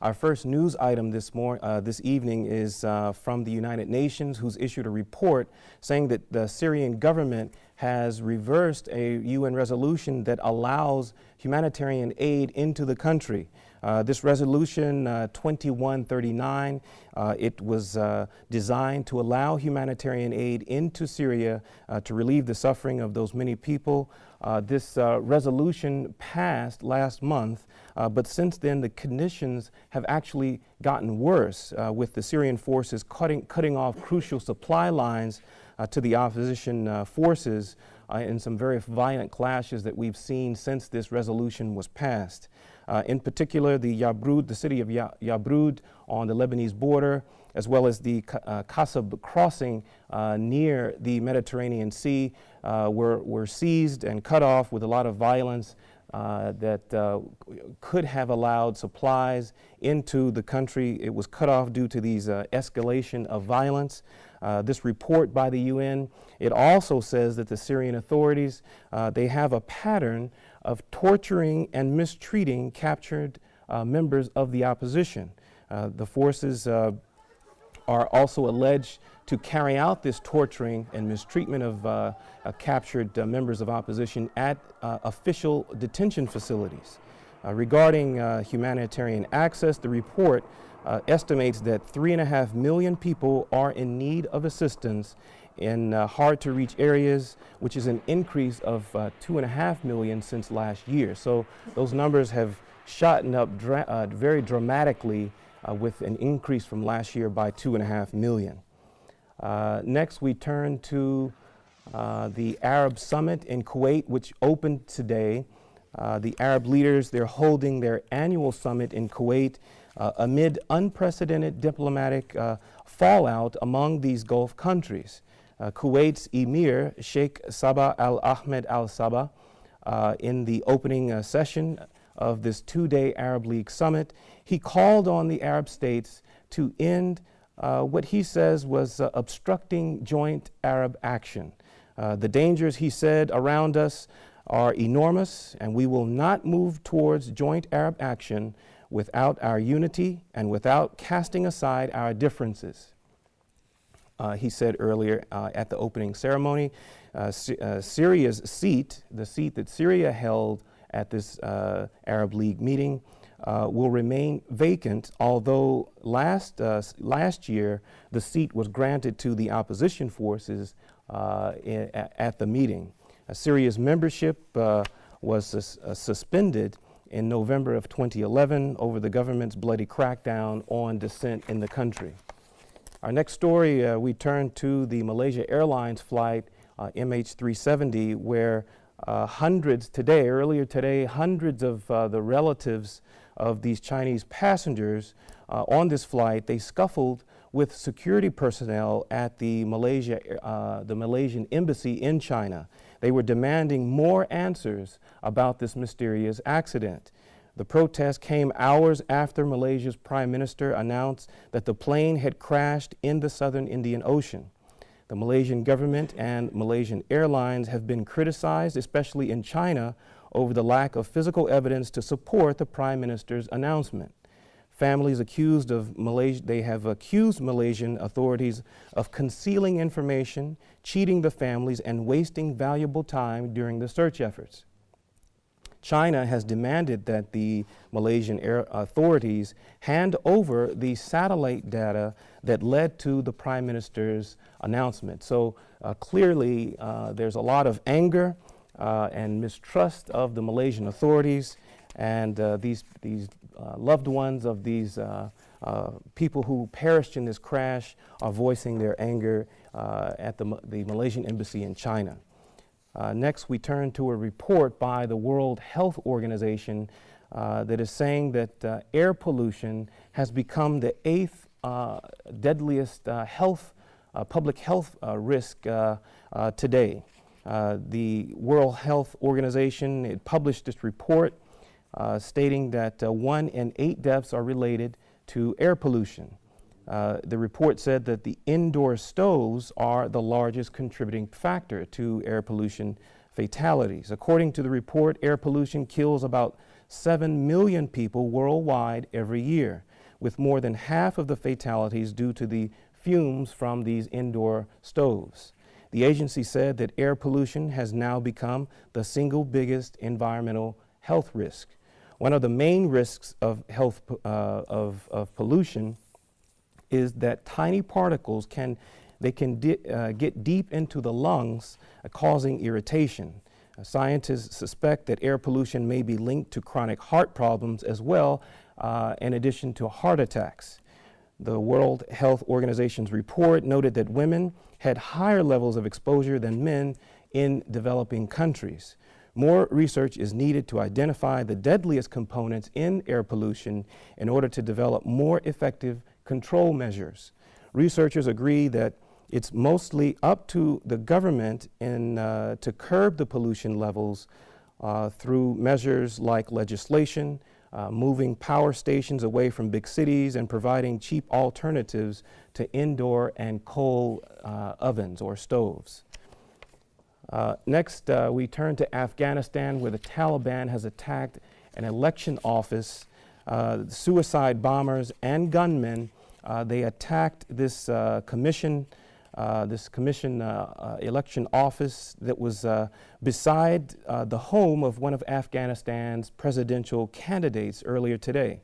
Our first news item this evening is from the United Nations, who's issued a report saying that the Syrian government has reversed a UN resolution that allows humanitarian aid into the country. This resolution 2139, it was designed to allow humanitarian aid into Syria to relieve the suffering of those many people. This resolution passed last month, but since then the conditions have actually gotten worse, with the Syrian forces cutting off crucial supply lines to the opposition forces in some very violent clashes that we've seen since this resolution was passed. In particular, the city of Yabrud on the Lebanese border, as well as the Kasab crossing near the Mediterranean Sea, were seized and cut off with a lot of violence that could have allowed supplies into the country. It was cut off due to these escalation of violence. This report by the UN, it also says that the Syrian authorities, they have a pattern of torturing and mistreating captured members of the opposition. The forces are also alleged to carry out this torturing and mistreatment of captured members of opposition at official detention facilities. Regarding humanitarian access, the report estimates that 3.5 million people are in need of assistance in hard-to-reach areas, which is an increase of 2.5 million since last year. So those numbers have shot up very dramatically with an increase from last year by 2.5 million. Next, we turn to the Arab Summit in Kuwait, which opened today. The Arab leaders, they're holding their annual summit in Kuwait amid unprecedented diplomatic fallout among these Gulf countries. Kuwait's Emir, Sheikh Sabah Al-Ahmed Al-Sabah, in the opening session of this two-day Arab League summit, he called on the Arab states to end what he says was obstructing joint Arab action. The dangers, he said, around us are enormous, and we will not move towards joint Arab action without our unity and without casting aside our differences. He said earlier at the opening ceremony, Syria's seat, the seat that Syria held at this Arab League meeting, will remain vacant, although last year the seat was granted to the opposition forces at the meeting. Syria's membership was suspended in November of 2011 over the government's bloody crackdown on dissent in the country. Our next story, we turn to the Malaysia Airlines flight MH370, where earlier today, hundreds of the relatives of these Chinese passengers on this flight, they scuffled with security personnel at the Malaysian embassy in China. They were demanding more answers about this mysterious accident. The protest came hours after Malaysia's Prime Minister announced that the plane had crashed in the southern Indian Ocean. The Malaysian government and Malaysian Airlines have been criticized, especially in China, over the lack of physical evidence to support the Prime Minister's announcement. Families have accused Malaysian authorities of concealing information, cheating the families, and wasting valuable time during the search efforts. China has demanded that the Malaysian authorities hand over the satellite data that led to the Prime Minister's announcement. So clearly there's a lot of anger and mistrust of the Malaysian authorities, and these loved ones of these people who perished in this crash are voicing their anger at the Malaysian embassy in China. Next, we turn to a report by the World Health Organization that is saying that air pollution has become the 8th deadliest public health risk today. The World Health Organization, it published this report stating that 1 in 8 deaths are related to air pollution. The report said that the indoor stoves are the largest contributing factor to air pollution fatalities. According to the report, air pollution kills about 7 million people worldwide every year, with more than half of the fatalities due to the fumes from these indoor stoves. The agency said that air pollution has now become the single biggest environmental health risk. One of the main risks of of pollution is that tiny particles can get deep into the lungs, causing irritation. Scientists suspect that air pollution may be linked to chronic heart problems as well, in addition to heart attacks. The World Health Organization's report noted that women had higher levels of exposure than men in developing countries. More research is needed to identify the deadliest components in air pollution in order to develop more effective control measures. Researchers agree that it's mostly up to the government to curb the pollution levels through measures like legislation, moving power stations away from big cities, and providing cheap alternatives to indoor and coal ovens or stoves. Next, we turn to Afghanistan, where the Taliban has attacked an election office. Suicide bombers and gunmen, they attacked this election office that was beside the home of one of Afghanistan's presidential candidates earlier today.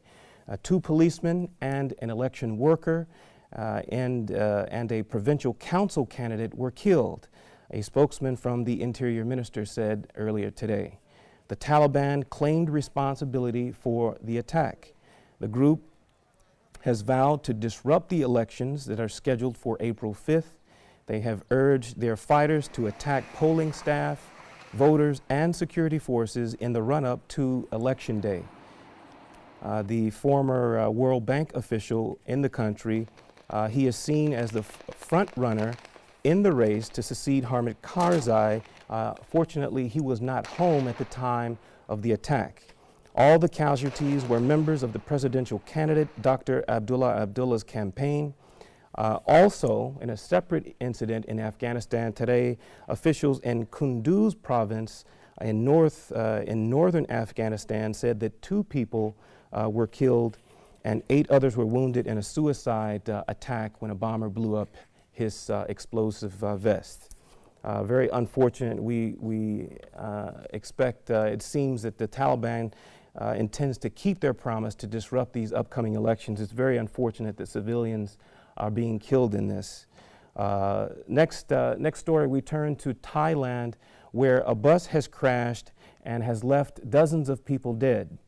2 policemen and an election worker and a provincial council candidate were killed, a spokesman from the Interior Minister said earlier today. The Taliban claimed responsibility for the attack. The group has vowed to disrupt the elections that are scheduled for April 5th. They have urged their fighters to attack polling staff, voters, and security forces in the run-up to Election Day. The former World Bank official in the country, he is seen as the front runner in the race to succeed Hamid Karzai. Fortunately, he was not home at the time of the attack. All the casualties were members of the presidential candidate, Dr. Abdullah's campaign. Also, in a separate incident in Afghanistan today, officials in Kunduz province in northern Afghanistan said that 2 people were killed and 8 others were wounded in a suicide attack when a bomber blew up his explosive vest. Very unfortunate. We expect, it seems that the Taliban intends to keep their promise to disrupt these upcoming elections. It's very unfortunate that civilians are being killed in this. Next story, we turn to Thailand, where a bus has crashed and has left dozens of people dead.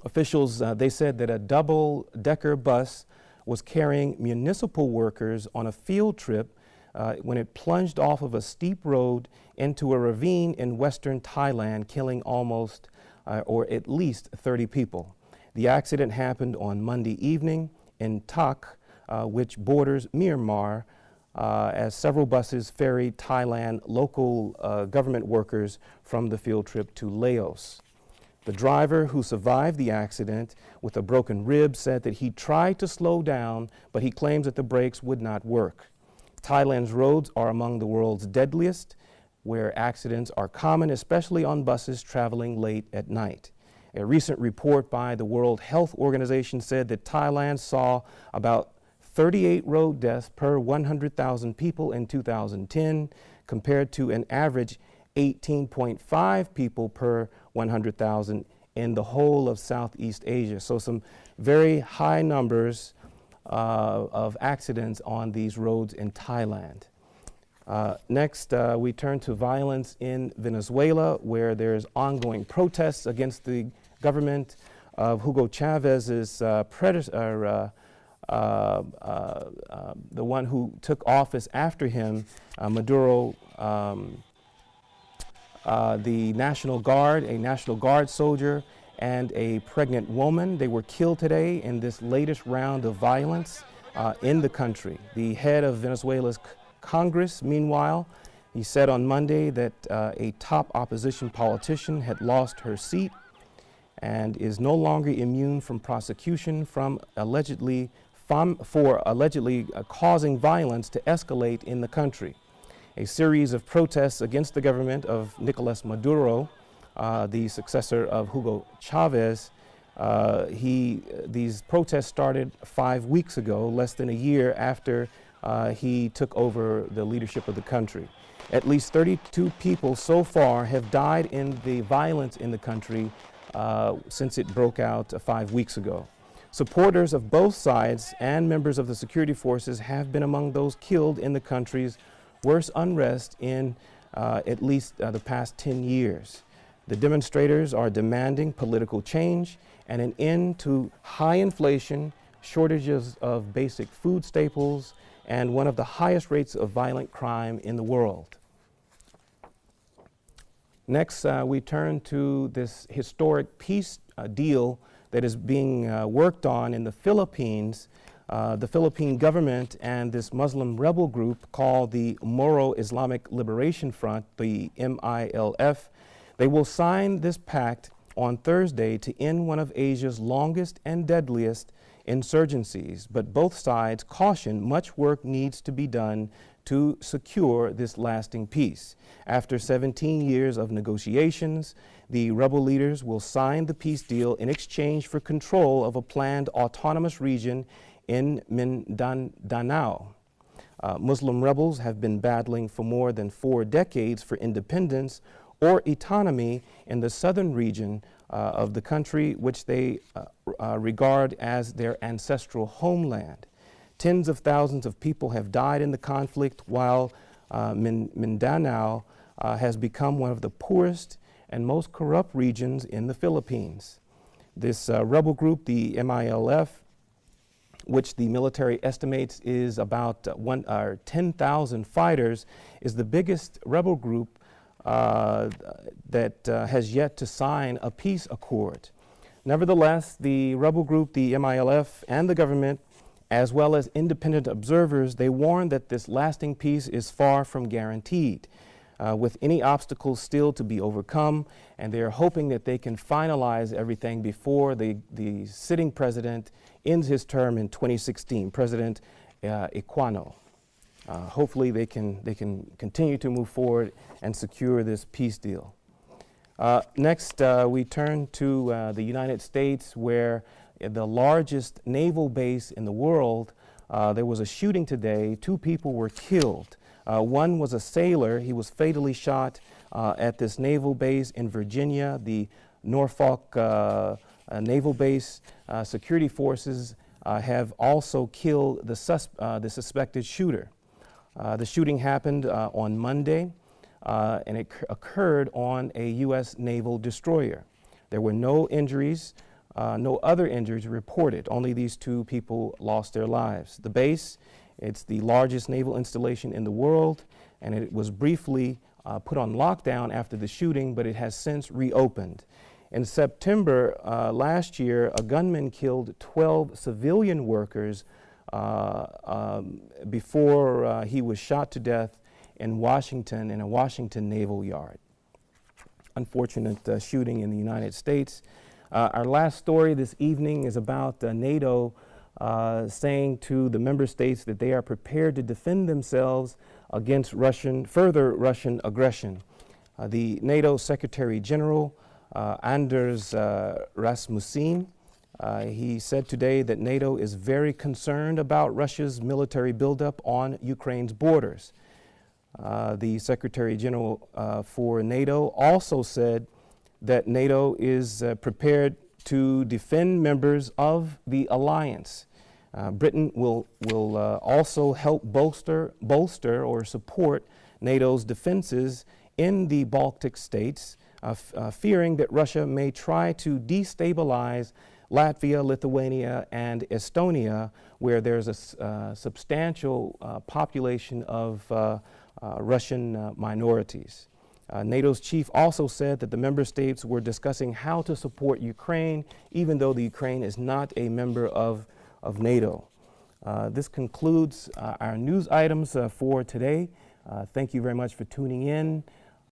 Officials, they said that a double-decker bus was carrying municipal workers on a field trip when it plunged off of a steep road into a ravine in western Thailand, killing almost or at least 30 people. The accident happened on Monday evening in Tak, which borders Myanmar, as several buses ferried Thailand local government workers from the field trip to Laos. The driver, who survived the accident with a broken rib, said that he tried to slow down, but he claims that the brakes would not work. Thailand's roads are among the world's deadliest, where accidents are common, especially on buses traveling late at night. A recent report by the World Health Organization said that Thailand saw about 38 road deaths per 100,000 people in 2010, compared to an average 18.5 people per 100,000 in the whole of Southeast Asia. So some very high numbers of accidents on these roads in Thailand. Next, we turn to violence in Venezuela, where there's ongoing protests against the government of Hugo Chávez's predecessor, the one who took office after him, Maduro. The National Guard, a National Guard soldier, and a pregnant woman, they were killed today in this latest round of violence in the country. The head of Venezuela's Congress, meanwhile, he said on Monday that a top opposition politician had lost her seat and is no longer immune from prosecution for allegedly causing violence to escalate in the country. A series of protests against the government of Nicolas Maduro the successor of Hugo Chavez. These protests started 5 weeks ago, less than a year after he took over the leadership of the country. At least 32 people so far have died in the violence in the country since it broke out 5 weeks ago. Supporters of both sides and members of the security forces have been among those killed in the country's worst unrest in at least the past 10 years. The demonstrators are demanding political change and an end to high inflation, shortages of basic food staples, and one of the highest rates of violent crime in the world. Next, we turn to this historic peace deal that is being worked on in the Philippines. The Philippine government and this Muslim rebel group called the Moro Islamic Liberation Front, the MILF, they will sign this pact on Thursday to end one of Asia's longest and deadliest insurgencies. But both sides caution much work needs to be done to secure this lasting peace. After 17 years of negotiations, the rebel leaders will sign the peace deal in exchange for control of a planned autonomous region in Mindanao. Muslim rebels have been battling for more than 4 decades for independence or autonomy in the southern region of the country, which they regard as their ancestral homeland. Tens of thousands of people have died in the conflict, while Mindanao has become one of the poorest and most corrupt regions in the Philippines. This rebel group, the MILF, which the military estimates is about 10,000 fighters, is the biggest rebel group that has yet to sign a peace accord. Nevertheless, the rebel group, the MILF, and the government, as well as independent observers, they warn that this lasting peace is far from guaranteed, with any obstacles still to be overcome, and they're hoping that they can finalize everything before the sitting president ends his term in 2016, President Aquino. Hopefully they can continue to move forward and secure this peace deal. Next, we turn to the United States, where the largest naval base in the world, there was a shooting today. 2 people were killed. One was a sailor. He was fatally shot at this naval base in Virginia. The Norfolk Naval Base security forces have also killed the suspected shooter. The shooting happened on Monday, and it occurred on a U.S. naval destroyer. There were no injuries, no other injuries reported. Only these 2 people lost their lives. The base, it's the largest naval installation in the world, and it was briefly put on lockdown after the shooting, but it has since reopened. In September last year, a gunman killed 12 civilian workers before he was shot to death in Washington, in a Washington naval yard. Unfortunate shooting in the United States. Our last story this evening is about NATO saying to the member states that they are prepared to defend themselves against further Russian aggression. The NATO Secretary General, Anders Rasmussen, he said today that NATO is very concerned about Russia's military buildup on Ukraine's borders. The Secretary General for NATO also said that NATO is prepared to defend members of the alliance. Britain will also help bolster or support NATO's defenses in the Baltic states, fearing that Russia may try to destabilize Latvia, Lithuania, and Estonia, where there's a substantial population of Russian minorities. NATO's chief also said that the member states were discussing how to support Ukraine, even though the Ukraine is not a member of NATO. This concludes our news items for today. Thank you very much for tuning in.